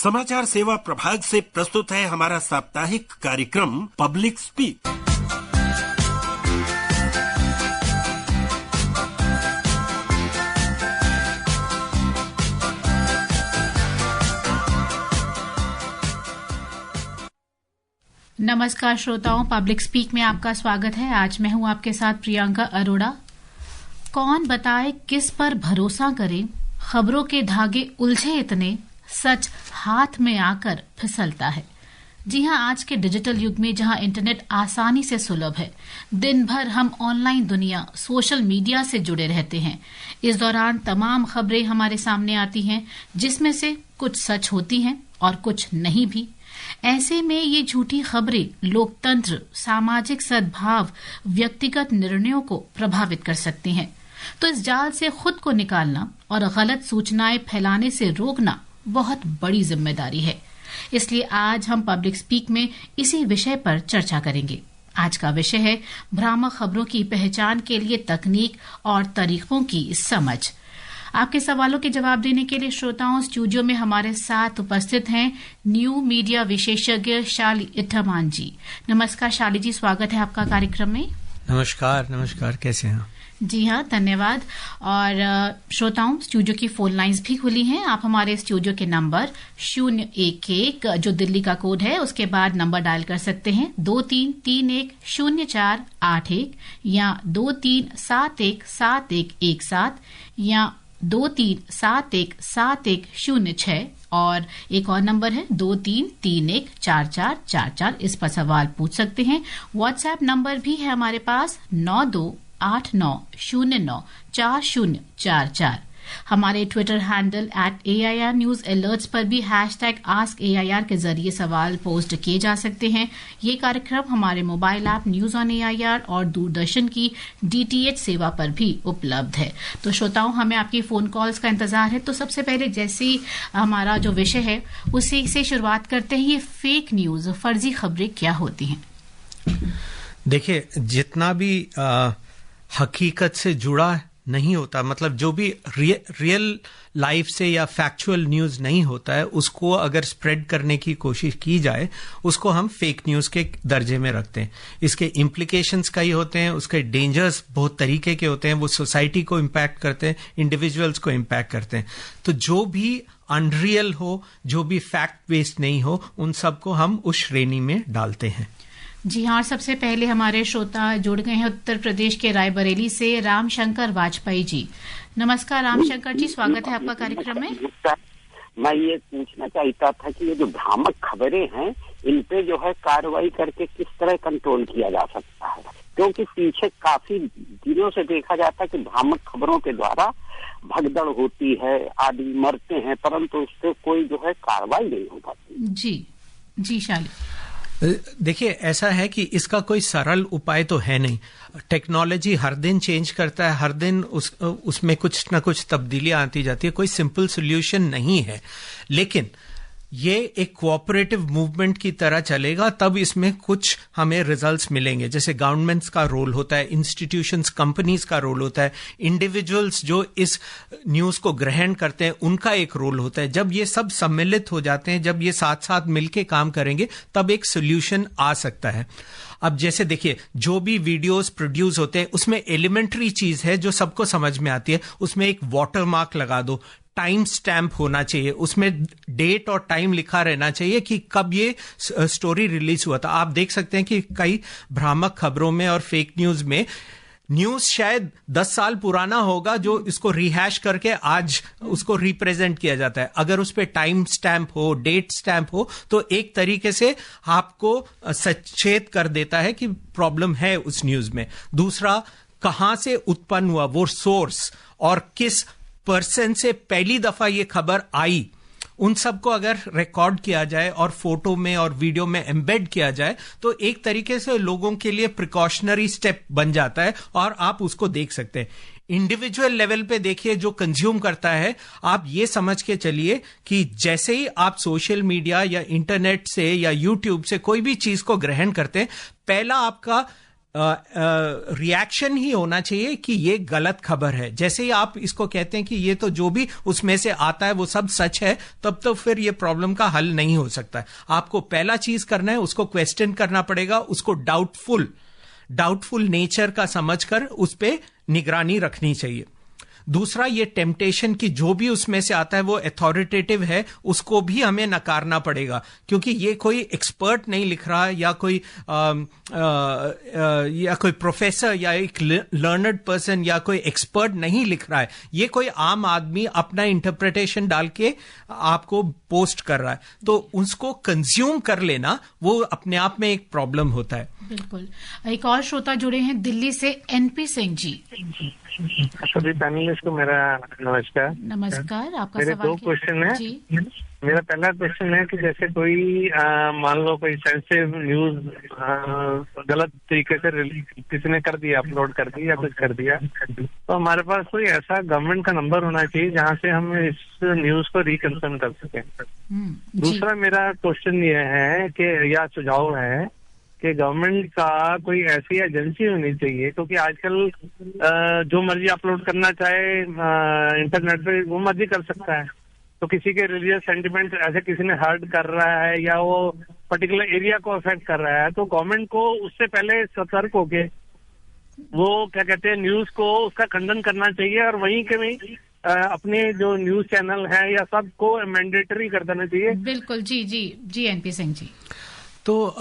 समाचार सेवा प्रभाग से प्रस्तुत है हमारा साप्ताहिक कार्यक्रम पब्लिक स्पीक। नमस्कार श्रोताओं, पब्लिक स्पीक में आपका स्वागत है। आज मैं हूं आपके साथ प्रियंका अरोड़ा। कौन बताए किस पर भरोसा करें, खबरों के धागे उलझे इतने, सच हाथ में आकर फिसलता है। जी हां, आज के डिजिटल युग में जहां इंटरनेट आसानी से सुलभ है, दिन भर हम ऑनलाइन दुनिया, सोशल मीडिया से जुड़े रहते हैं। इस दौरान तमाम खबरें हमारे सामने आती हैं, जिसमें से कुछ सच होती हैं और कुछ नहीं भी। ऐसे में ये झूठी खबरें लोकतंत्र, सामाजिक सद्भाव, व्यक्तिगत निर्णयों को प्रभावित कर सकती हैं। तो इस जाल से खुद को निकालना और गलत सूचनाएं फैलाने से रोकना बहुत बड़ी जिम्मेदारी है। इसलिए आज हम पब्लिक स्पीक में इसी विषय पर चर्चा करेंगे। आज का विषय है भ्रामक खबरों की पहचान के लिए तकनीक और तरीकों की समझ। आपके सवालों के जवाब देने के लिए श्रोताओं, स्टूडियो में हमारे साथ उपस्थित हैं न्यू मीडिया विशेषज्ञ शाली इठमान जी। नमस्कार शाली जी, स्वागत है आपका कार्यक्रम में। नमस्कार, कैसे हैं? जी हाँ, धन्यवाद। और श्रोताओं, स्टूडियो की फोन लाइंस भी खुली हैं। आप हमारे स्टूडियो के नंबर 011 जो दिल्ली का कोड है, उसके बाद नंबर डायल कर सकते हैं 23310481 या 23717117 या 23717106 और एक और नंबर है 23314444। इस पर सवाल पूछ सकते हैं। व्हाट्सएप नंबर भी है हमारे पास 9289094044। हमारे Twitter handle @AIR News Alerts पर भी #AskAIR के जरिए सवाल पोस्ट किए जा सकते हैं। ये कार्यक्रम हमारे mobile app news on AIR और दूरदर्शन की DTH सेवा पर भी उपलब्ध है। तो श्रोताओं, हमें आपकी फोन कॉल्स का इंतजार है। तो सबसे पहले जैसे ही हमारा जो विषय है उसी से शुरुआत करते हैं। ये फेक न्यूज, फर्जी खबरें क्या होती हैं? देखिए, जितना भी हकीकत से जुड़ा नहीं होता, मतलब जो भी रियल लाइफ से या फैक्चुअल न्यूज नहीं होता है, उसको अगर स्प्रेड करने की कोशिश की जाए, उसको हम फेक न्यूज के दर्जे में रखते हैं। इसके इम्प्लीकेशंस कई होते हैं, उसके डेंजर्स बहुत तरीके के होते हैं। वो सोसाइटी को इम्पैक्ट करते हैं, इंडिविजुअल्स को इम्पैक्ट करते हैं। तो जो भी अनरियल हो, जो भी फैक्ट बेस्ड नहीं हो, उन सबको हम उस श्रेणी में डालते हैं। जी हाँ, सबसे पहले हमारे श्रोता जुड़ गए हैं उत्तर प्रदेश के रायबरेली से रामशंकर वाजपेयी जी। नमस्कार रामशंकर जी, स्वागत है आपका कार्यक्रम में। मैं ये पूछना चाहता था कि ये जो भ्रामक खबरें हैं, इन पे जो है कार्रवाई करके किस तरह कंट्रोल किया जा सकता है? क्योंकि पीछे काफी दिनों से देखा जाता है कि भ्रामक खबरों के द्वारा भगदड़ होती है, आदमी मरते हैं, परंतु उस पर कोई जो है कार्रवाई नहीं हो पाती। जी शाली, देखिए, ऐसा है कि इसका कोई सरल उपाय तो है नहीं। टेक्नोलॉजी हर दिन चेंज करता है, हर दिन उसमें कुछ ना कुछ तब्दीलियां आती जाती है। कोई सिंपल सोल्यूशन नहीं है, लेकिन ये एक कोऑपरेटिव मूवमेंट की तरह चलेगा, तब इसमें कुछ हमें रिजल्ट्स मिलेंगे। जैसे गवर्नमेंट्स का रोल होता है, इंस्टीट्यूशंस, कंपनीज का रोल होता है, इंडिविजुअल्स जो इस न्यूज को ग्रहण करते हैं उनका एक रोल होता है। जब ये सब सम्मिलित हो जाते हैं, जब ये साथ साथ मिलके काम करेंगे, तब एक सोल्यूशन आ सकता है। अब जैसे देखिए, जो भी वीडियोस प्रोड्यूस होते हैं, उसमें एलिमेंट्री चीज है जो सबको समझ में आती है। उसमें एक वाटरमार्क लगा दो, टाइम स्टैम्प होना चाहिए, उसमें डेट और टाइम लिखा रहना चाहिए कि कब ये स्टोरी रिलीज हुआ था। आप देख सकते हैं कि कई भ्रामक खबरों में और फेक न्यूज में न्यूज शायद 10 साल पुराना होगा, जो इसको रिहैश करके आज उसको रिप्रेजेंट किया जाता है। अगर उस पर टाइम स्टैम्प हो, डेट स्टैम्प हो, तो एक तरीके से आपको सचेत कर देता है कि प्रॉब्लम है उस न्यूज में। दूसरा, कहां से उत्पन्न हुआ वो सोर्स और किस पर्सन से पहली दफा ये खबर आई, उन सबको अगर रिकॉर्ड किया जाए और फोटो में और वीडियो में एम्बेड किया जाए, तो एक तरीके से लोगों के लिए प्रिकॉशनरी स्टेप बन जाता है और आप उसको देख सकते हैं। इंडिविजुअल लेवल पे देखिए, जो कंज्यूम करता है, आप ये समझ के चलिए कि जैसे ही आप सोशल मीडिया या इंटरनेट से या यूट्यूब से कोई भी चीज को ग्रहण करते हैं, पहला आपका रिएक्शन ही होना चाहिए कि ये गलत खबर है। जैसे ही आप इसको कहते हैं कि ये तो जो भी उसमें से आता है वो सब सच है, तब तो फिर ये प्रॉब्लम का हल नहीं हो सकता है। आपको पहला चीज करना है, उसको क्वेश्चन करना पड़ेगा, उसको डाउटफुल नेचर का समझकर उस पे निगरानी रखनी चाहिए। दूसरा, ये टेम्पटेशन की जो भी उसमें से आता है वो अथॉरिटेटिव है, उसको भी हमें नकारना पड़ेगा, क्योंकि ये कोई एक्सपर्ट नहीं लिख रहा है या कोई प्रोफेसर या एक लर्नड पर्सन या कोई एक्सपर्ट नहीं लिख रहा है। ये कोई आम आदमी अपना इंटरप्रिटेशन डाल के आपको पोस्ट कर रहा है, तो उसको कंज्यूम कर लेना वो अपने आप में एक प्रॉब्लम होता है। बिल्कुल। एक और श्रोता जुड़े हैं दिल्ली से, एनपी सिंह जी। सभी पैनलिस्ट को मेरा नमस्कार। नमस्कार, आपका मेरे सवाल 2 क्वेश्चन है जी। मेरा पहला क्वेश्चन है कि जैसे कोई मान लो कोई सेंसिटिव न्यूज गलत तरीके से किसी ने कर दिया, अपलोड कर दिया या कुछ कर दिया, तो हमारे पास कोई ऐसा गवर्नमेंट का नंबर होना चाहिए जहाँ से हम इस न्यूज को रिकंफर्म कर सकें। दूसरा मेरा क्वेश्चन ये है कि या सुझाव है कि गवर्नमेंट का कोई ऐसी एजेंसी होनी चाहिए, क्योंकि आजकल जो मर्जी अपलोड करना चाहे इंटरनेट पे वो मर्जी कर सकता है। तो किसी के रिलीजियस सेंटिमेंट ऐसे किसी ने हर्ट कर रहा है या वो पर्टिकुलर एरिया को अफेक्ट कर रहा है, तो गवर्नमेंट को उससे पहले सतर्क होके वो क्या कहते हैं न्यूज को उसका खंडन करना चाहिए, और वहीं के वहीं अपने जो न्यूज चैनल है या सबको मैंडेटरी कर देना चाहिए। बिल्कुल, जी जी जी एनपी सिंह जी। तो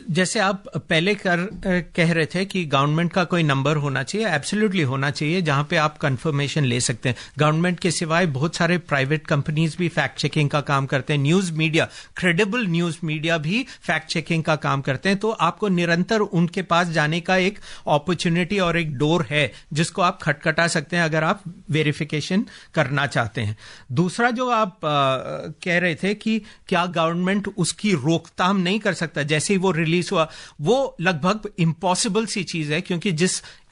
जैसे आप पहले कह रहे थे कि गवर्नमेंट का कोई नंबर होना चाहिए, एब्सोल्युटली होना चाहिए, जहां पे आप कंफर्मेशन ले सकते हैं। गवर्नमेंट के सिवाय बहुत सारे प्राइवेट कंपनीज भी फैक्ट चेकिंग का काम करते हैं, news media, credible news media भी फैक्ट चेकिंग का काम करते हैं। तो आपको निरंतर उनके पास जाने का एक अपॉर्चुनिटी और एक डोर है जिसको आप खटखटा सकते हैं अगर आप वेरिफिकेशन करना चाहते हैं। दूसरा जो आप कह रहे थे कि क्या गवर्नमेंट उसकी रोकथाम नहीं कर सकता, जैसे ही वो रिलीज हुआ, वो लगभग इम्पॉसिबल सी चीज है, क्योंकि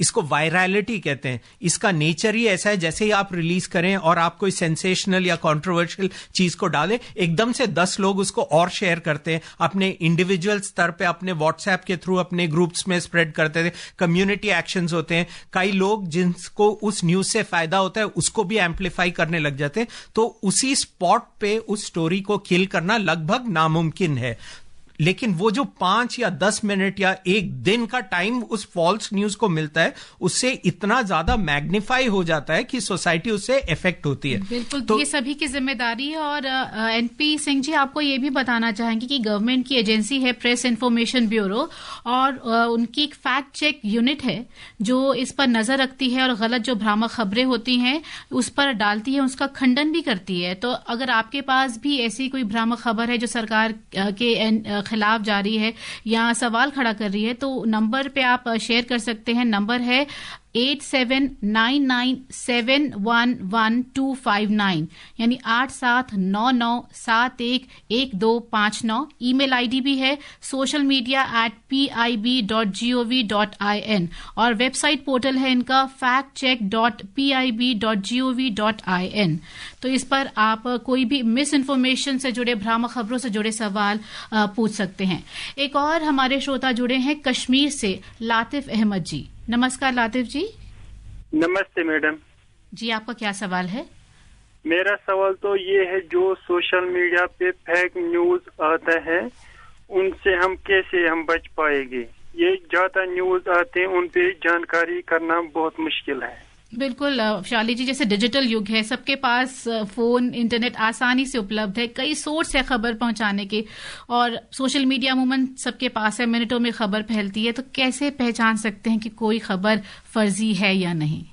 इसको वायरलिटी कहते हैं, इसका नेचर ही ऐसा है, जैसे ही आप रिलीज करें और आप कोई सेंसेशनल या कंट्रोवर्शियल चीज को डालें, एकदम से 10 लोग उसको और शेयर करते हैं, अपने इंडिविजुअल स्तर पे अपने व्हाट्सएप के थ्रू अपने ग्रुप्स में स्प्रेड करते थे, कम्युनिटी एक्शंस होते हैं, कई लोग जिनको उस न्यूज से फायदा होता है उसको भी एम्पलीफाई करने लग जाते हैं। तो उसी स्पॉट पे उस स्टोरी को किल करना लगभग नामुमकिन है। लेकिन वो जो 5 या 10 मिनट या 1 दिन का टाइम उस फॉल्स न्यूज को मिलता है, उससे इतना ज्यादा मैग्नीफाई हो जाता है कि सोसाइटी उससे इफेक्ट होती है। बिल्कुल, तो ये सभी की जिम्मेदारी है। और एनपी सिंह जी, आपको ये भी बताना चाहेंगे कि गवर्नमेंट की एजेंसी है प्रेस इन्फॉर्मेशन ब्यूरो, और उनकी एक फैक्ट चेक यूनिट है जो इस पर नजर रखती है और गलत जो भ्रामक खबरें होती हैं उस पर डालती है, उसका खंडन भी करती है। तो अगर आपके पास भी ऐसी कोई भ्रामक खबर है जो सरकार के खिलाफ जा रही है या सवाल खड़ा कर रही है, तो नंबर पे आप शेयर कर सकते हैं। नंबर है 8799711259, यानी 8799711259। ईमेल आईडी भी है socialmedia@pib.gov.in, और वेबसाइट पोर्टल है इनका factcheck.pib.gov.in। तो इस पर आप कोई भी मिस इन्फॉर्मेशन से जुड़े, भ्रामक खबरों से जुड़े सवाल पूछ सकते हैं। एक और हमारे श्रोता जुड़े हैं कश्मीर से, लातिफ अहमद जी। नमस्कार लातिफ जी। नमस्ते मैडम जी, आपका क्या सवाल है? मेरा सवाल तो ये है, जो सोशल मीडिया पे फेक न्यूज आता है उनसे हम कैसे बच पाएंगे? ये ज्यादा न्यूज आते हैं, उन पे जानकारी करना बहुत मुश्किल है। बिल्कुल शाली जी, जैसे डिजिटल युग है, सबके पास फोन, इंटरनेट आसानी से उपलब्ध है, कई सोर्स है खबर पहुंचाने के, और सोशल मीडिया अमूमन सबके पास है, मिनटों में खबर फैलती है। तो कैसे पहचान सकते हैं कि कोई खबर फर्जी है या नहीं?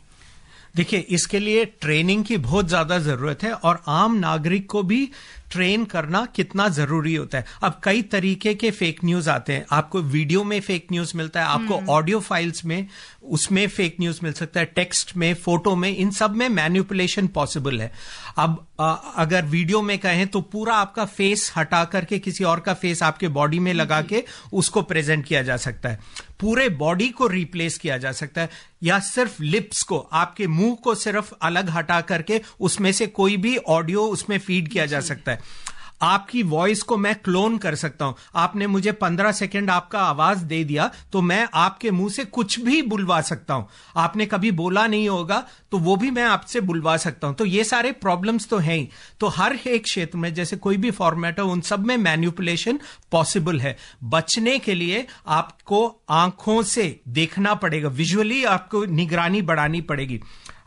देखिए, इसके लिए ट्रेनिंग की बहुत ज्यादा जरूरत है, और आम नागरिक को भी ट्रेन करना कितना जरूरी होता है। अब कई तरीके के फेक न्यूज आते हैं, आपको वीडियो में फेक न्यूज मिलता है, आपको ऑडियो फाइल्स में उसमें फेक न्यूज मिल सकता है, टेक्स्ट में, फोटो में, इन सब में मैनिपुलेशन पॉसिबल है। अब अगर वीडियो में कहें तो पूरा आपका फेस हटा करके किसी और का फेस आपके बॉडी में लगा के उसको प्रेजेंट किया जा सकता है, पूरे बॉडी को रिप्लेस किया जा सकता है, या सिर्फ लिप्स को, आपके मुंह को सिर्फ अलग हटा करके उसमें से कोई भी ऑडियो उसमें फीड किया जा सकता है। आपकी वॉइस को मैं क्लोन कर सकता हूं। आपने मुझे 15 सेकंड आपका आवाज दे दिया तो मैं आपके मुंह से कुछ भी बुलवा सकता हूं। आपने कभी बोला नहीं होगा तो वो भी मैं आपसे बुलवा सकता हूं। तो ये सारे प्रॉब्लम्स तो हैं ही। तो हर एक क्षेत्र में जैसे कोई भी फॉर्मेट है उन सब में मैनिपुलेशन पॉसिबल है। बचने के लिए आपको आंखों से देखना पड़ेगा, विजुअली आपको निगरानी बढ़ानी पड़ेगी।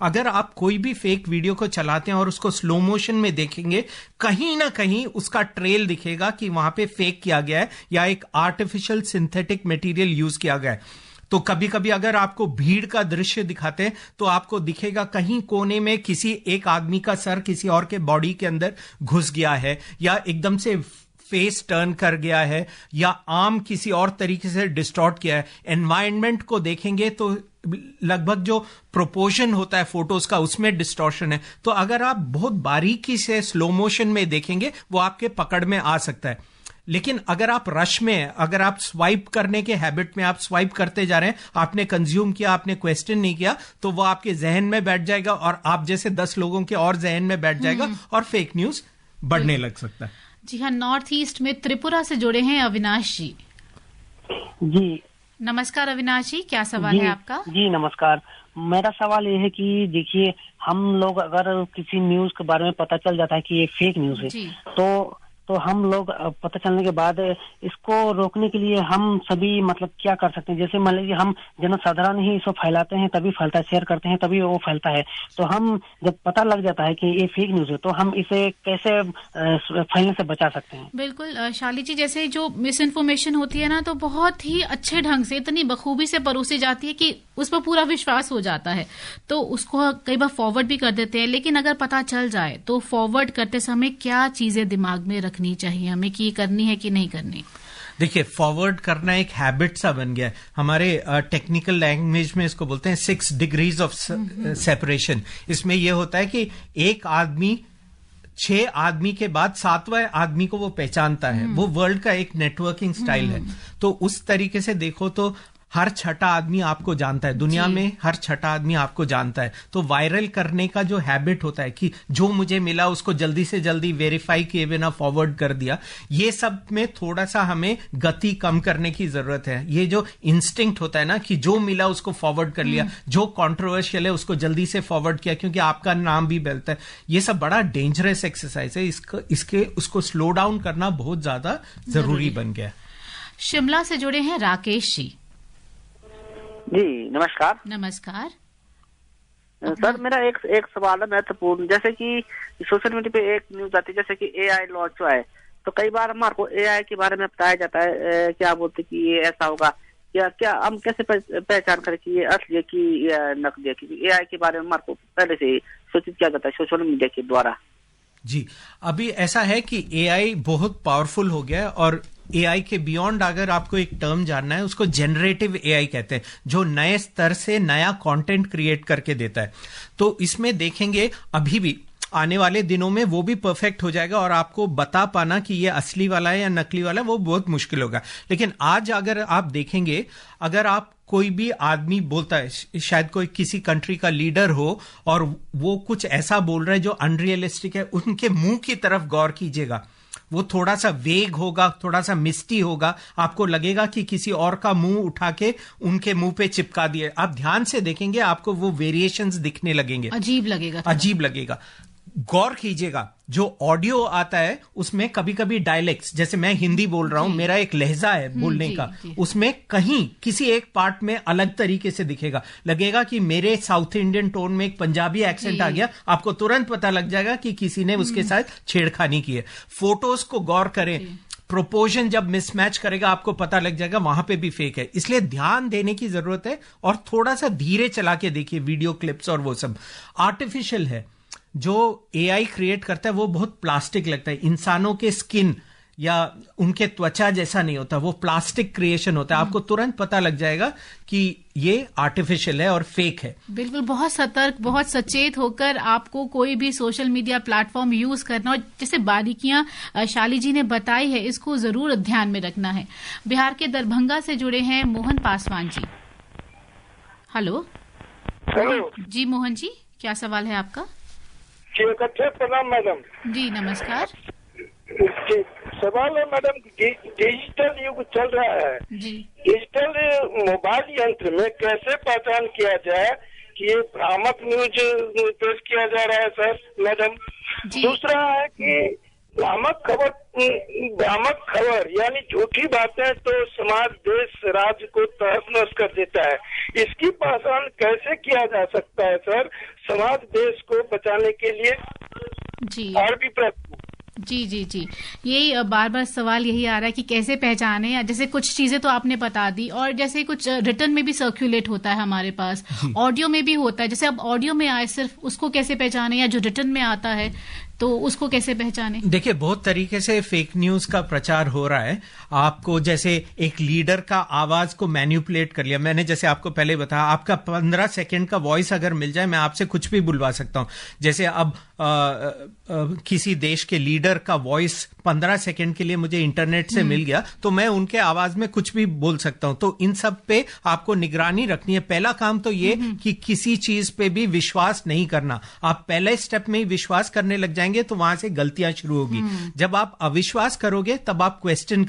अगर आप कोई भी फेक वीडियो को चलाते हैं और उसको स्लो मोशन में देखेंगे, कहीं ना कहीं उसका ट्रेल दिखेगा कि वहां पे फेक किया गया है या एक आर्टिफिशियल सिंथेटिक मटेरियल यूज किया गया है। तो कभी कभी अगर आपको भीड़ का दृश्य दिखाते हैं तो आपको दिखेगा कहीं कोने में किसी एक आदमी का सर किसी और के बॉडी के अंदर घुस गया है, या एकदम से फेस टर्न कर गया है, या आर्म किसी और तरीके से डिस्टॉर्ट किया है। एनवायरनमेंट को देखेंगे तो लगभग जो प्रोपोर्शन होता है फोटोज का उसमें डिस्टॉर्शन है। तो अगर आप बहुत बारीकी से स्लो मोशन में देखेंगे वो आपके पकड़ में आ सकता है। लेकिन अगर आप रश में, अगर आप स्वाइप करने के हैबिट में आप स्वाइप करते जा रहे हैं, आपने कंज्यूम किया, आपने क्वेश्चन नहीं किया, तो वो आपके जहन में बैठ जाएगा और आप जैसे 10 लोगों के और जहन में बैठ जाएगा और फेक न्यूज बढ़ने लग सकता है। जी हाँ, नॉर्थ ईस्ट में त्रिपुरा से जुड़े हैं अविनाश जी। जी नमस्कार अविनाश जी, क्या सवाल है आपका? जी नमस्कार। मेरा सवाल ये है कि देखिए, हम लोग अगर किसी न्यूज के बारे में पता चल जाता है कि ये फेक न्यूज है तो हम लोग पता चलने के बाद इसको रोकने के लिए हम सभी मतलब क्या कर सकते हैं? जैसे मान लीजिए हम जनसाधारण ही इसको फैलाते हैं तभी फैलता है, शेयर करते हैं तभी वो फैलता है। तो हम जब पता लग जाता है कि ये फेक न्यूज है तो हम इसे कैसे फैलने से बचा सकते हैं? बिल्कुल शाली जी, जैसे जो मिस इन्फॉर्मेशन होती है ना, तो बहुत ही अच्छे ढंग से इतनी बखूबी से परोसी जाती है कि उस पर पूरा विश्वास हो जाता है, तो उसको कई बार फॉरवर्ड भी कर देते हैं। लेकिन अगर पता चल जाए तो फॉरवर्ड करते समय क्या चीजें दिमाग में रखनी चाहिए हमें कि करनी है कि नहीं करनी? देखिए, फॉरवर्ड करना एक हैबिट सा बन गया है। हमारे टेक्निकल लैंग्वेज में इसको बोलते हैं 6 डिग्रीज ऑफ सेपरेशन। इसमें यह होता है कि एक आदमी 6 आदमी के बाद 7वां आदमी को वो पहचानता है। वो वर्ल्ड का एक नेटवर्किंग स्टाइल है। तो उस तरीके से देखो तो हर छठा आदमी आपको जानता है दुनिया में, हर छठा आदमी आपको जानता है। तो वायरल करने का जो हैबिट होता है कि जो मुझे मिला उसको जल्दी से जल्दी वेरीफाई किए बिना फॉरवर्ड कर दिया, ये सब में थोड़ा सा हमें गति कम करने की जरूरत है। ये जो इंस्टिंक्ट होता है ना कि जो मिला उसको फॉरवर्ड कर लिया, जो कंट्रोवर्शियल है उसको जल्दी से फॉरवर्ड किया क्योंकि आपका नाम भी मिलता है, ये सब बड़ा डेंजरस एक्सरसाइज है। उसको स्लो डाउन करना बहुत ज्यादा जरूरी बन गया। शिमला से जुड़े हैं राकेश जी। जी नमस्कार। नमस्कार सर, मेरा एक सवाल है महत्वपूर्ण। जैसे कि सोशल मीडिया पे एक न्यूज आती है जैसे कि एआई लॉन्च हुआ है, तो कई बार हमारे को एआई के बारे में बताया जाता है, क्या बोलते कि ये ऐसा होगा, क्या हम कैसे पहचान करें कि ये असली है कि नकली है? क्योंकि एआई के बारे में हमारे को पहले से सूचित किया जाता है सोशल मीडिया के द्वारा। जी, अभी ऐसा है कि एआई बहुत पावरफुल हो गया है और एआई के बियॉन्ड अगर आपको एक टर्म जानना है, उसको जनरेटिव एआई कहते हैं, जो नए स्तर से नया कंटेंट क्रिएट करके देता है। तो इसमें देखेंगे अभी भी आने वाले दिनों में वो भी परफेक्ट हो जाएगा और आपको बता पाना कि ये असली वाला है या नकली वाला है वो बहुत मुश्किल होगा। लेकिन आज अगर आप देखेंगे, अगर आप कोई भी आदमी बोलता है, शायद कोई किसी कंट्री का लीडर हो और वो कुछ ऐसा बोल रहा है जो अनरियलिस्टिक है, उनके मुंह की तरफ गौर कीजिएगा। वो थोड़ा सा वेग होगा, थोड़ा सा मिस्टी होगा, आपको लगेगा कि किसी और का मुंह उठा के उनके मुंह पे चिपका दिए। आप ध्यान से देखेंगे आपको वो वेरिएशंस दिखने लगेंगे, अजीब लगेगा। गौर कीजिएगा, जो ऑडियो आता है उसमें कभी कभी डायलेक्ट्स, जैसे मैं हिंदी बोल रहा हूं, मेरा एक लहजा है बोलने का, उसमें कहीं किसी एक पार्ट में अलग तरीके से दिखेगा। लगेगा कि मेरे साउथ इंडियन टोन में एक पंजाबी एक्सेंट आ गया, आपको तुरंत पता लग जाएगा कि किसी ने उसके साथ छेड़खानी की है। फोटोज को गौर करें, प्रोपोर्शन जब मिसमैच करेगा आपको पता लग जाएगा वहां पे भी फेक है। इसलिए ध्यान देने की जरूरत है और थोड़ा सा धीरे चला के देखिए वीडियो क्लिप्स। और वो सब आर्टिफिशियल है, जो एआई क्रिएट करता है वो बहुत प्लास्टिक लगता है। इंसानों के स्किन या उनके त्वचा जैसा नहीं होता, वो प्लास्टिक क्रिएशन होता है। आपको तुरंत पता लग जाएगा कि ये आर्टिफिशियल है और फेक है। बिल्कुल, बहुत सतर्क, बहुत सचेत होकर आपको कोई भी सोशल मीडिया प्लेटफॉर्म यूज करना, और जैसे बारीकियां शाली जी ने बताई है इसको जरूर ध्यान में रखना है। बिहार के दरभंगा से जुड़े हैं मोहन पासवान जी। हेलो जी मोहन जी, क्या सवाल है आपका? प्रणाम मैडम। जी नमस्कार। सवाल है मैडम, डिजिटल युग चल रहा है जी। डिजिटल मोबाइल यंत्र में कैसे पहचान किया जाए कि ये भ्रामक न्यूज पेश किया जा रहा है सर मैडम? दूसरा है कि भ्रामक खबर यानी झूठी बातें तो समाज, देश, राज्य को तहस नहस कर देता है। इसकी पहचान कैसे किया जा सकता है सर समाज, देश को बचाने के लिए? जी और भी प्रश्न। जी जी जी, यही बार बार सवाल यही आ रहा है कि कैसे पहचाने, या जैसे कुछ चीजें तो आपने बता दी, और जैसे कुछ रिटर्न में भी सर्कुलेट होता है हमारे पास, ऑडियो में भी होता है। जैसे अब ऑडियो में आए सिर्फ, उसको कैसे पहचाने, या जो रिटर्न में आता है तो उसको कैसे पहचाने? देखिए, बहुत तरीके से फेक न्यूज का प्रचार हो रहा है। आपको जैसे एक लीडर का आवाज को मैनिपुलेट कर लिया, मैंने जैसे आपको पहले बताया, आपका 15 सेकंड का वॉइस अगर मिल जाए, मैं आपसे कुछ भी बुलवा सकता हूं। जैसे अब किसी देश के लीडर का वॉइस 15 सेकंड के लिए मुझे इंटरनेट से मिल गया, तो मैं उनके आवाज में कुछ भी बोल सकता हूं। तो इन सब पे आपको निगरानी रखनी है। पहला काम तो ये कि किसी चीज पे भी विश्वास नहीं करना। आप पहले स्टेप में ही विश्वास करने लग जाएंगे तो वहां से गलतियां शुरू होगी। जब आप अविश्वास करोगे तब आप क्वेश्चन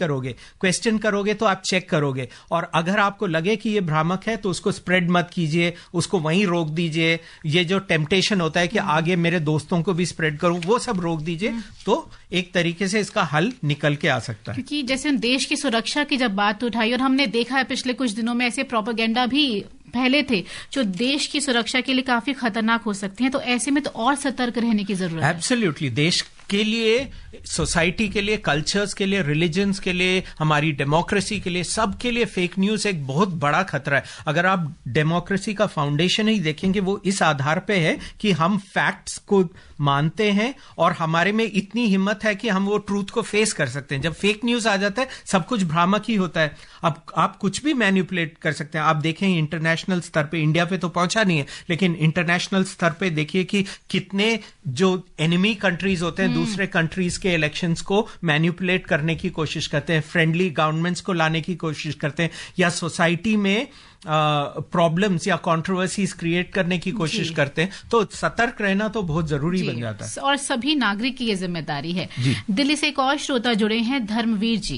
करोगे तो आप चेक करोगे, और अगर आपको लगे कि ये भ्रामक है तो उसको स्प्रेड मत कीजिए, उसको वहीं रोक दीजिए। ये जो टेम्पटेशन होता है कि आगे मेरे दोस्तों को भी स्प्रेड करूं, वो सब रोक दीजिए। तो एक तरीके से इसका हल निकल के आ सकता है। क्योंकि जैसे देश की सुरक्षा की जब बात उठाई, और हमने देखा है पिछले कुछ दिनों में ऐसे प्रोपेगेंडा भी पहले थे जो देश की सुरक्षा के लिए काफी खतरनाक हो सकते हैं, तो ऐसे में तो और सतर्क रहने की जरूरत है। एब्सोल्युटली, देश के लिए, सोसाइटी के लिए, कल्चर्स के लिए, रिलीजन्स के लिए, हमारी डेमोक्रेसी के लिए, सब के लिए फेक न्यूज एक बहुत बड़ा खतरा है। अगर आप डेमोक्रेसी का फाउंडेशन ही देखेंगे, वो इस आधार पे है कि हम फैक्ट्स को मानते हैं और हमारे में इतनी हिम्मत है कि हम वो ट्रूथ को फेस कर सकते हैं। जब फेक न्यूज आ जाता है, सब कुछ भ्रामक ही होता है। अब आप कुछ भी मैनिपुलेट कर सकते हैं। आप देखें इंटरनेशनल स्तर पे, इंडिया पे तो पहुंचा नहीं है, लेकिन इंटरनेशनल स्तर पे देखिए कि कितने जो एनिमी कंट्रीज होते हैं, दूसरे कंट्रीज के इलेक्शंस को मैनिपुलेट करने की कोशिश करते हैं, फ्रेंडली गवर्नमेंट्स को लाने की कोशिश करते हैं, या सोसाइटी में प्रॉब्लम्स या कंट्रोवर्सीज क्रिएट करने की कोशिश करते हैं। तो सतर्क रहना तो बहुत जरूरी बन जाता है, और सभी नागरिक की ये जिम्मेदारी है। दिल्ली से एक और श्रोता जुड़े हैं, धर्मवीर जी।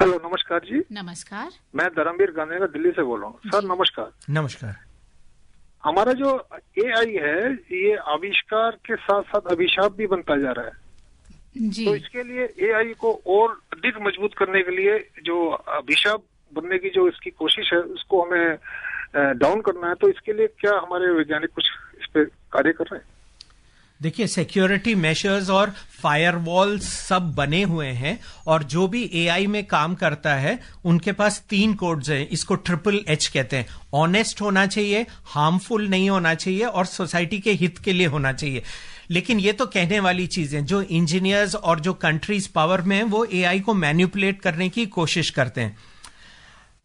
हेलो, नमस्कार जी। नमस्कार, मैं धर्मवीर गांधी दिल्ली से बोल रहा हूँ। सर नमस्कार। नमस्कार। हमारा जो AI है, ये आविष्कार के साथ साथ अभिशाप भी बनता जा रहा है जी। तो इसके लिए AI को और अधिक मजबूत करने के लिए जो अभिशाप बनने की जो इसकी कोशिश है, उसको हमें डाउन करना है। तो इसके लिए क्या हमारे वैज्ञानिक कुछ इस पे कार्य कर रहे हैं? देखिए, सिक्योरिटी मेजर्स और फायरवॉल्स सब बने हुए हैं, और जो भी AI में काम करता है उनके पास 3 कोड्स हैं। इसको HHH कहते हैं। ऑनेस्ट होना चाहिए, हार्मफुल नहीं होना चाहिए, और सोसाइटी के हित के लिए होना चाहिए। लेकिन ये तो कहने वाली चीजें, जो इंजीनियर्स और जो कंट्रीज पावर में हैं, वो AI को मैनिपुलेट करने की कोशिश करते हैं।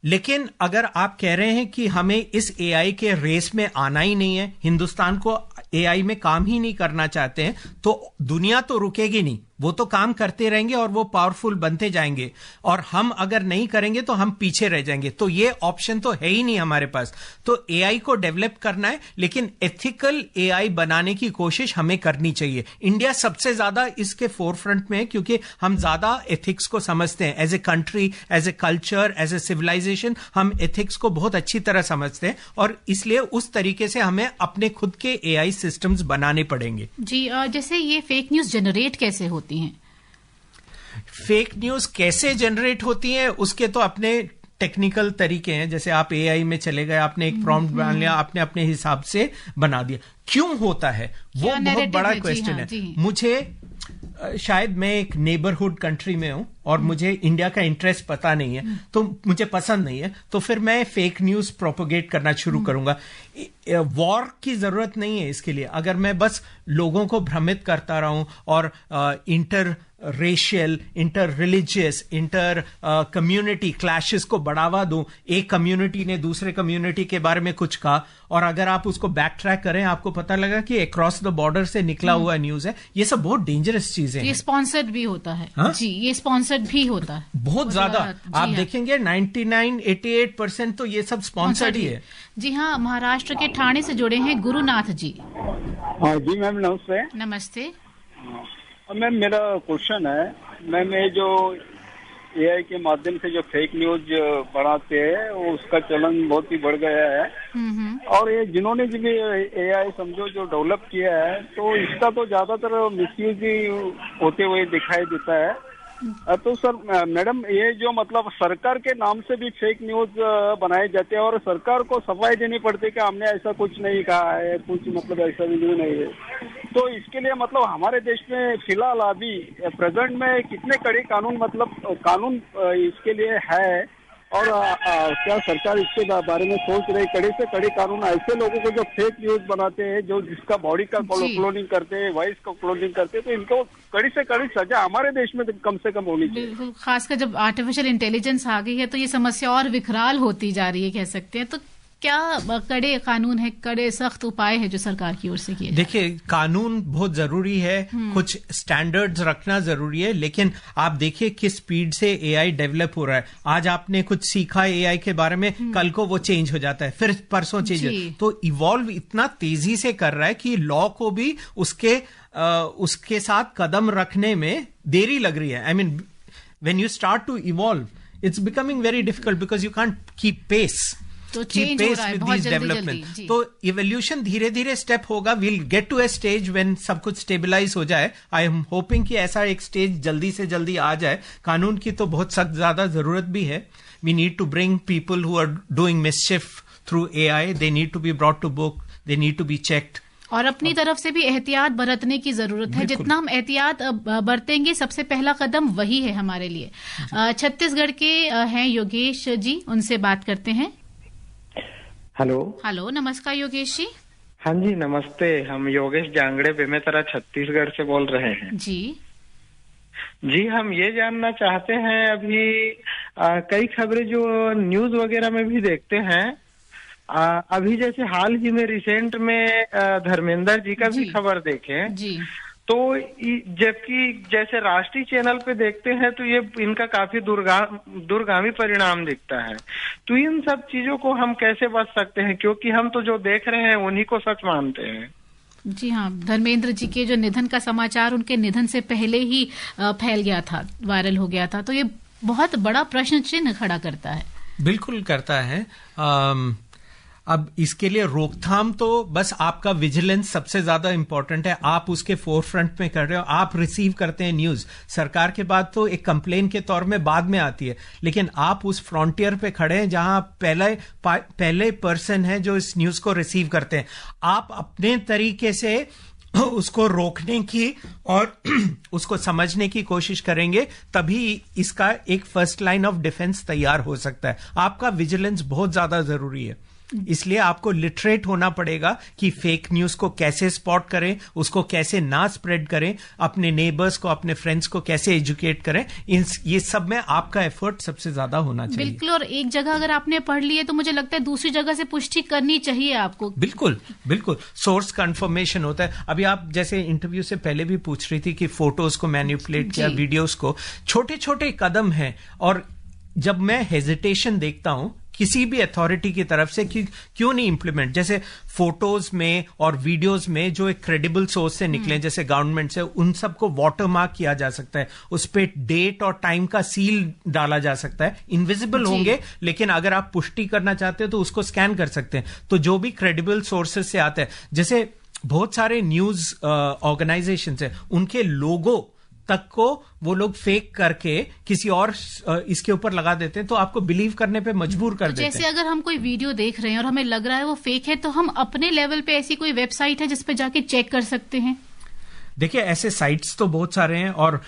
लेकिन अगर आप कह रहे हैं कि हमें इस AI के रेस में आना ही नहीं है, हिंदुस्तान को AI में काम ही नहीं करना चाहते हैं, तो दुनिया तो रुकेगी नहीं। वो तो काम करते रहेंगे और वो पावरफुल बनते जाएंगे, और हम अगर नहीं करेंगे तो हम पीछे रह जाएंगे। तो ये ऑप्शन तो है ही नहीं हमारे पास। तो AI को डेवलप करना है, लेकिन एथिकल AI बनाने की कोशिश हमें करनी चाहिए। इंडिया सबसे ज्यादा इसके फोरफ्रंट में है, क्योंकि हम ज्यादा एथिक्स को समझते हैं। As a country, as a culture, as a civilisation, हम एथिक्स को बहुत अच्छी तरह समझते हैं, और इसलिए उस तरीके से हमें अपने खुद के AI सिस्टम्स बनाने पड़ेंगे। जी, जैसे ये फेक न्यूज जनरेट कैसे होती हैं? फेक न्यूज कैसे जनरेट होती है, उसके तो अपने टेक्निकल तरीके हैं। जैसे आप AI में चले गए, आपने एक प्रॉम्प्ट बना लिया, आपने अपने हिसाब से बना दिया। क्यों होता है वो बहुत बड़ा क्वेश्चन है। मुझे शायद मैं एक नेबरहुड कंट्री में हूं और मुझे इंडिया का इंटरेस्ट पता नहीं है, तो मुझे पसंद नहीं है, तो फिर मैं फेक न्यूज प्रोपोगेट करना शुरू करूंगा। वॉर की जरूरत नहीं है इसके लिए। अगर मैं बस लोगों को भ्रमित करता रहूं और inter racial, inter religious, inter community clashes को बढ़ावा दूं, एक कम्युनिटी ने दूसरे कम्युनिटी के बारे में कुछ कहा, और अगर आप उसको बैक ट्रैक करें, आपको पता लगा कि अक्रॉस द बॉर्डर से निकला हुआ न्यूज है, ये सब बहुत डेंजरस चीजें हैं। ये स्पॉन्सर्ड भी होता है। जी, ये स्पॉन्सर्ड भी होता है बहुत ज्यादा। आप देखेंगे 99-88% तो ये सब स्पॉन्सर्ड ही है। जी हाँ, महाराष्ट्र के ठाणे से जुड़े हैं गुरुनाथ जी। जी मैम, नमस्ते। नमस्ते। मैम मेरा क्वेश्चन है, मैम ये जो एआई के माध्यम से जो फेक न्यूज बढ़ाते हैं वो उसका चलन बहुत ही बढ़ गया है। और ये जिन्होंने भी एआई समझो जो डेवलप किया है तो इसका तो ज्यादातर मिसयूज ही होते हुए दिखाई देता है। तो सर मैडम ये जो मतलब सरकार के नाम से भी फेक न्यूज बनाए जाते हैं और सरकार को सफाई देनी पड़ती है कि हमने ऐसा कुछ नहीं कहा है, कुछ मतलब ऐसा भी नहीं है। तो इसके लिए मतलब हमारे देश में फिलहाल अभी प्रेजेंट में कितने कड़े कानून मतलब कानून इसके लिए है और क्या सरकार इसके बारे में सोच रही कड़े से कड़े कानून ऐसे लोगों को जो फेक न्यूज बनाते हैं, जो जिसका बॉडी का क्लोनिंग करते हैं, वॉइस का क्लोनिंग करते हैं, तो इनको कड़ी से कड़ी सजा हमारे देश में कम से कम होनी चाहिए। बिल्कुल, खासकर जब आर्टिफिशियल इंटेलिजेंस आ गई है तो ये समस्या और विकराल होती जा रही है कह सकते हैं। तो क्या कड़े कानून है, कड़े सख्त उपाय है जो सरकार की ओर से किए? देखिए, कानून बहुत जरूरी है, कुछ स्टैंडर्ड्स रखना जरूरी है, लेकिन आप देखिए किस स्पीड से एआई डेवलप हो रहा है। आज आपने कुछ सीखा एआई के बारे में, कल को वो चेंज हो जाता है, फिर परसों चेंज, तो इवॉल्व इतना तेजी से कर रहा है कि लॉ को भी उसके साथ कदम रखने में देरी लग रही है। I mean when you start to evolve it's becoming very difficult because you can't keep pace. तो चेंज हो रहा है बहुत जल्दी। तो इवोल्यूशन धीरे धीरे स्टेप होगा। Will get to a stage when सब कुछ स्टेबलाइज हो जाए। आई एम होपिंग कि ऐसा एक स्टेज जल्दी से जल्दी आ जाए। कानून की तो बहुत सख्त ज्यादा जरूरत भी है। We need to bring people who are doing mischief through AI, they need to be brought to book, they need to be checked. और अपनी तरफ से भी एहतियात बरतने की जरूरत है। जितना हम एहतियात बरतेंगे सबसे पहला कदम वही है हमारे लिए। छत्तीसगढ़ के हैं योगेश जी, उनसे बात करते हैं। हेलो, नमस्कार योगेश जी। हाँ जी नमस्ते, हम योगेश जांगड़े बेमेतरा छत्तीसगढ़ से बोल रहे हैं। जी हम ये जानना चाहते हैं, अभी कई खबरें जो न्यूज वगैरह में भी देखते हैं, अभी जैसे हाल ही में रिसेंट में धर्मेंद्र जी का भी खबर देखें जी, तो जबकि जैसे राष्ट्रीय चैनल पे देखते हैं तो ये इनका काफी दूरगामी परिणाम दिखता है। तो इन सब चीजों को हम कैसे बच सकते हैं, क्योंकि हम तो जो देख रहे हैं उन्हीं को सच मानते हैं। जी हाँ, धर्मेंद्र जी के जो निधन का समाचार उनके निधन से पहले ही फैल गया था, वायरल हो गया था, तो ये बहुत बड़ा प्रश्न चिन्ह खड़ा करता है। बिल्कुल करता है। अब इसके लिए रोकथाम तो बस आपका विजिलेंस सबसे ज्यादा इंपॉर्टेंट है। आप उसके फोरफ्रंट में कर रहे हो, आप रिसीव करते हैं न्यूज। सरकार के बाद तो एक कंप्लेन के तौर में बाद में आती है, लेकिन आप उस फ्रंटियर पे खड़े हैं जहां पहले पर्सन है जो इस न्यूज को रिसीव करते हैं। आप अपने तरीके से उसको रोकने की और उसको समझने की कोशिश करेंगे, तभी इसका एक फर्स्ट लाइन ऑफ डिफेंस तैयार हो सकता है। आपका विजिलेंस बहुत ज्यादा जरूरी है। इसलिए आपको लिटरेट होना पड़ेगा कि फेक न्यूज को कैसे स्पॉट करें, उसको कैसे ना स्प्रेड करें, अपने नेबर्स को, अपने फ्रेंड्स को कैसे एजुकेट करें। ये सब में आपका एफर्ट सबसे ज्यादा होना चाहिए। बिल्कुल, और एक जगह अगर आपने पढ़ ली है तो मुझे लगता है दूसरी जगह से पुष्टि करनी चाहिए आपको। बिल्कुल बिल्कुल, सोर्स कंफर्मेशन होता है। अभी आप जैसे इंटरव्यू से पहले भी पूछ रही थी कि फोटोज को मैनिपुलेट किया, वीडियोज को, छोटे छोटे कदम हैं। और जब मैं हेजिटेशन देखता हूं किसी भी अथॉरिटी की तरफ से कि क्यों नहीं इंप्लीमेंट, जैसे फोटोज में और वीडियोज में जो एक क्रेडिबल सोर्स से निकले जैसे गवर्नमेंट से, उन सबको वाटरमार्क किया जा सकता है, उस पे डेट और टाइम का सील डाला जा सकता है। इनविजिबल होंगे, लेकिन अगर आप पुष्टि करना चाहते हो तो उसको स्कैन कर सकते हैं। तो जो भी क्रेडिबल सोर्सेज से आता है, जैसे बहुत सारे न्यूज ऑर्गेनाइजेशन है, उनके लोगो तक को वो लोग फेक करके किसी और इसके ऊपर लगा देते हैं, तो आपको बिलीव करने पे मजबूर कर देते हैं। जैसे अगर हम कोई वीडियो देख रहे हैं और हमें लग रहा है वो फेक है, तो हम अपने लेवल पे ऐसी कोई वेबसाइट है जिसपे जाके चेक कर सकते हैं? देखिए, ऐसे साइट्स तो बहुत सारे हैं, और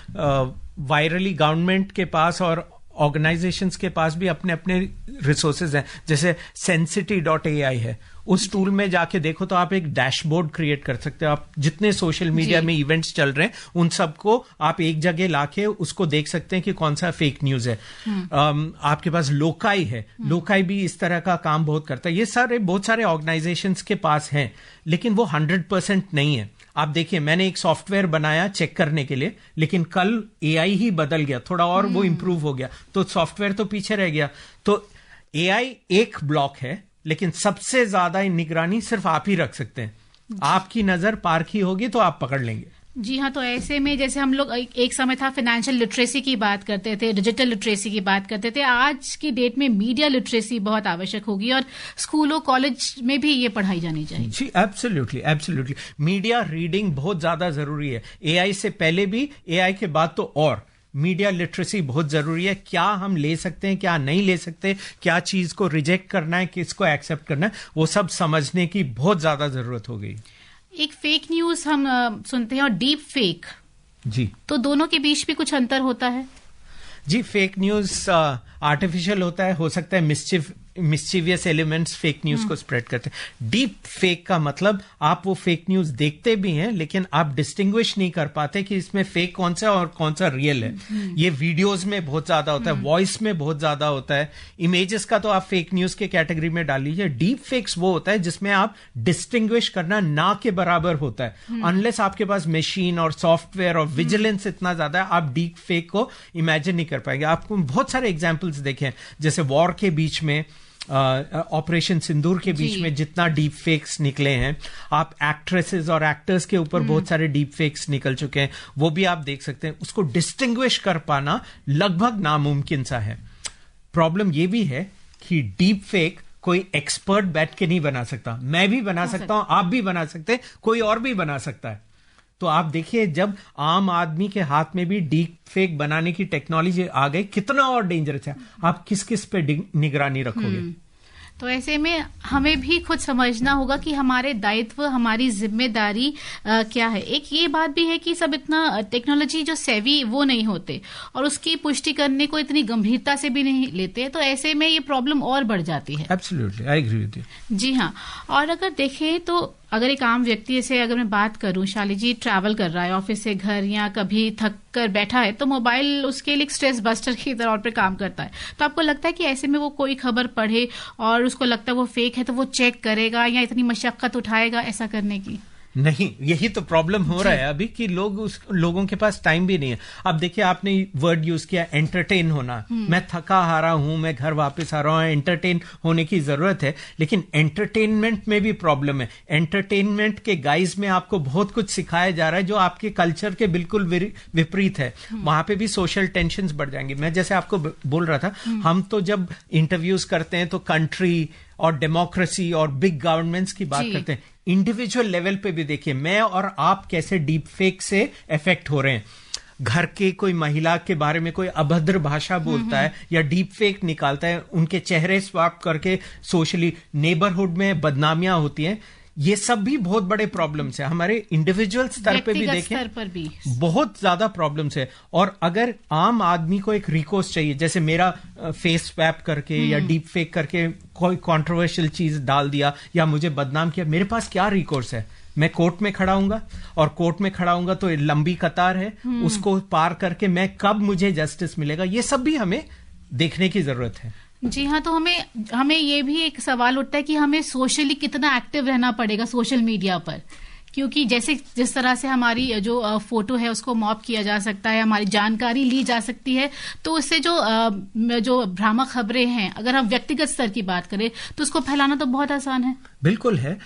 वायरली गवर्नमेंट के पास और ऑर्गेनाइजेशंस के पास भी अपने अपने रिसोर्सेज हैं। जैसे Sensity.ai है, उस टूल में जाके देखो तो आप एक डैशबोर्ड क्रिएट कर सकते हो। आप जितने सोशल मीडिया में इवेंट्स चल रहे हैं उन सबको आप एक जगह लाके उसको देख सकते हैं कि कौन सा फेक न्यूज है। आपके पास लोकाई है, लोकाई भी इस तरह का काम बहुत करता है। ये सारे बहुत सारे ऑर्गेनाइजेशंस के पास हैं, लेकिन वो 100% नहीं है। आप देखिए, मैंने एक सॉफ्टवेयर बनाया चेक करने के लिए, लेकिन कल एआई ही बदल गया, थोड़ा और वो इंप्रूव हो गया, तो सॉफ्टवेयर तो पीछे रह गया। तो एआई एक ब्लॉक है, लेकिन सबसे ज्यादा निगरानी सिर्फ आप ही रख सकते हैं। आपकी नजर पारखी होगी तो आप पकड़ लेंगे। जी हाँ, तो ऐसे में जैसे हम लोग एक समय था फाइनेंशियल लिटरेसी की बात करते थे, डिजिटल लिटरेसी की बात करते थे, आज की डेट में मीडिया लिटरेसी बहुत आवश्यक होगी और स्कूलों कॉलेज में भी ये पढ़ाई जानी चाहिए। जी एब्सोल्युटली एब्सोल्युटली, मीडिया रीडिंग बहुत ज्यादा जरूरी है। एआई से पहले भी, एआई के बाद तो और मीडिया लिटरेसी बहुत जरूरी है। क्या हम ले सकते हैं, क्या नहीं ले सकते, क्या चीज को रिजेक्ट करना है, किसको एक्सेप्ट करना है, वो सब समझने की बहुत ज्यादा जरूरत हो गई। एक फेक न्यूज हम सुनते हैं और डीप फेक, जी, तो दोनों के बीच भी कुछ अंतर होता है? जी, फेक न्यूज आर्टिफिशियल होता है, हो सकता है मिस्चीवियस एलिमेंट्स फेक न्यूज को स्प्रेड करते हैं। डीप फेक का मतलब आप वो फेक न्यूज देखते भी हैं लेकिन आप डिस्टिंग्विश नहीं कर पाते कि इसमें फेक कौन सा और कौन सा रियल है। ये वीडियोस में बहुत ज्यादा होता है, वॉइस में बहुत ज्यादा होता है, इमेजेस का तो आप फेक न्यूज के कैटेगरी में डाल लीजिए। डीप फेक्स वो होता है जिसमें आप डिस्टिंग्विश करना ना के बराबर होता है। अनलेस आपके पास मशीन और सॉफ्टवेयर और विजिलेंस इतना ज्यादा है, आप डीप फेक को इमेजिन नहीं कर पाएंगे। आपको बहुत सारे एग्जाम्पल्स देखे, जैसे वॉर के बीच में, ऑपरेशन सिंदूर के बीच में जितना डीप फेक्स निकले हैं, आप एक्ट्रेसेस और एक्टर्स के ऊपर बहुत सारे डीप फेक्स निकल चुके हैं, वो भी आप देख सकते हैं। उसको डिस्टिंग्विश कर पाना लगभग नामुमकिन सा है। प्रॉब्लम ये भी है कि डीप फेक कोई एक्सपर्ट बैठ के नहीं बना सकता। मैं भी बना सकता हूं, आप भी बना सकते हैं, कोई और भी बना सकता है। तो आप देखिए, जब आम आदमी के हाथ में भी डीप फेक बनाने की टेक्नोलॉजी आ गई, कितना और डेंजरस है। आप किस किस पे निगरानी रखोगे? तो ऐसे में हमें भी खुद समझना होगा कि हमारे दायित्व, हमारी जिम्मेदारी क्या है। एक ये बात भी है कि सब इतना टेक्नोलॉजी जो सेवी वो नहीं होते और उसकी पुष्टि करने को इतनी गंभीरता से भी नहीं लेते, तो ऐसे में ये प्रॉब्लम और बढ़ जाती है। Absolutely, I agree with you. जी हाँ, और अगर देखें तो अगर एक आम व्यक्ति से अगर मैं बात करूं, शाली जी ट्रैवल कर रहा है ऑफिस से घर या कभी थक कर बैठा है, तो मोबाइल उसके लिए स्ट्रेस बस्टर की तौर पर काम करता है। तो आपको लगता है कि ऐसे में वो कोई खबर पढ़े और उसको लगता है वो फेक है तो वो चेक करेगा या इतनी मशक्कत उठाएगा ऐसा करने की? नहीं, यही तो प्रॉब्लम हो रहा है अभी कि लोगों के पास टाइम भी नहीं है। अब देखिए, आपने वर्ड यूज किया एंटरटेन होना। मैं थका हारा हूं, मैं घर वापस आ रहा हूं, एंटरटेन होने की जरूरत है, लेकिन एंटरटेनमेंट में भी प्रॉब्लम है। एंटरटेनमेंट के गाइज में आपको बहुत कुछ सिखाया जा रहा है जो आपके कल्चर के बिल्कुल विपरीत है। वहां पे भी सोशल टेंशन बढ़ जाएंगे। मैं जैसे आपको बोल रहा था, हम तो जब इंटरव्यूज करते हैं तो कंट्री और डेमोक्रेसी और बिग गवर्नमेंट्स की बात करते हैं। इंडिविजुअल लेवल पे भी देखिए, मैं और आप कैसे डीप फेक से इफेक्ट हो रहे हैं। घर के कोई महिला के बारे में कोई अभद्र भाषा बोलता है या डीप फेक निकालता है, उनके चेहरे स्वैप करके सोशली नेबरहुड में बदनामियां होती हैं। ये सब भी बहुत बड़े प्रॉब्लम्स है। हमारे इंडिविजुअल स्तर पे भी देखें, स्तर पर भी बहुत ज्यादा प्रॉब्लम्स है। और अगर आम आदमी को एक रिकोर्स चाहिए, जैसे मेरा फेस स्वैप करके या डीप फेक करके कोई कंट्रोवर्शियल चीज डाल दिया या मुझे बदनाम किया, मेरे पास क्या रिकोर्स है? मैं कोर्ट में खड़ा हूंगा और कोर्ट में खड़ा हूंगा तो लंबी कतार है, उसको पार करके मैं कब मुझे जस्टिस मिलेगा, ये सब भी हमें देखने की जरूरत है। जी हाँ, तो हमें ये भी एक सवाल उठता है कि हमें सोशली कितना एक्टिव रहना पड़ेगा सोशल मीडिया पर, क्योंकि जिस तरह से हमारी जो फोटो है उसको मॉप किया जा सकता है, हमारी जानकारी ली जा सकती है, तो उससे जो भ्रामक खबरें हैं, अगर हम व्यक्तिगत स्तर की बात करें तो उसको फैलाना तो बहुत आसान है। बिल्कुल है,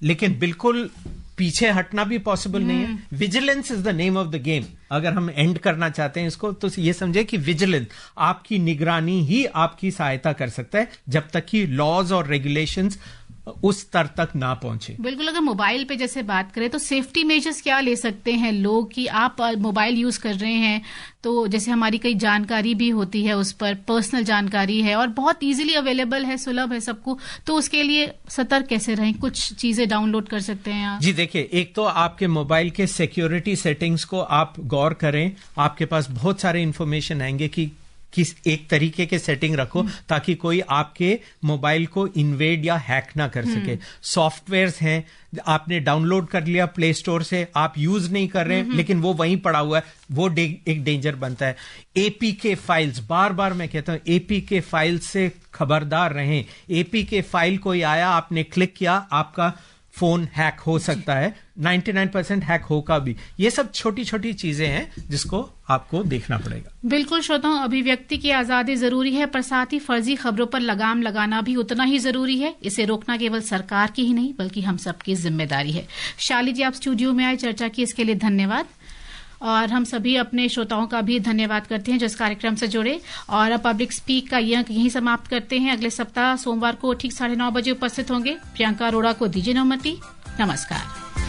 लेकिन बिल्कुल पीछे हटना भी पॉसिबल नहीं है। Vigilance is the name of the game. अगर हम एंड करना चाहते हैं इसको, तो ये समझे कि विजिलेंस, आपकी निगरानी ही आपकी सहायता कर सकता है जब तक कि लॉज और रेगुलेशंस उस स्तर तक ना पहुंचे। बिल्कुल, अगर मोबाइल पे जैसे बात करें तो सेफ्टी मेजर्स क्या ले सकते हैं लोग कि आप मोबाइल यूज कर रहे हैं तो जैसे हमारी कई जानकारी भी होती है, उस पर पर्सनल जानकारी है और बहुत इजीली अवेलेबल है, सुलभ है सबको, तो उसके लिए सतर्क कैसे रहें? कुछ चीजें डाउनलोड कर सकते हैं आप? जी देखिए, एक तो आपके मोबाइल के सिक्योरिटी सेटिंग्स को आप गौर करें। आपके पास बहुत सारे इंफॉर्मेशन आएंगे कि किस एक तरीके के सेटिंग रखो ताकि कोई आपके मोबाइल को इन्वेड या हैक ना कर सके। सॉफ्टवेयर्स हैं, आपने डाउनलोड कर लिया प्ले स्टोर से, आप यूज नहीं कर रहे हैं लेकिन वो वहीं पड़ा हुआ है, वो एक डेंजर बनता है। एपीके फाइल्स, बार बार मैं कहता हूं एपीके फाइल्स से खबरदार रहें। एपीके फाइल कोई आया, आपने क्लिक किया, आपका फोन हैक हो सकता है, 99% हैक होगा भी। ये सब छोटी छोटी चीजें हैं जिसको आपको देखना पड़ेगा। बिल्कुल श्रोताओं, अभिव्यक्ति की आजादी जरूरी है, पर साथ ही फर्जी खबरों पर लगाम लगाना भी उतना ही जरूरी है। इसे रोकना केवल सरकार की ही नहीं बल्कि हम सबकी जिम्मेदारी है। शाली जी, आप स्टूडियो में आए, चर्चा की, इसके लिए धन्यवाद। और हम सभी अपने श्रोताओं का भी धन्यवाद करते हैं जो इस कार्यक्रम से जुड़े। और अब पब्लिक स्पीक का यहीं समाप्त करते हैं। अगले सप्ताह सोमवार को ठीक 9:30 बजे उपस्थित होंगे। प्रियंका अरोड़ा को दीजिए अनुमति। नमस्कार।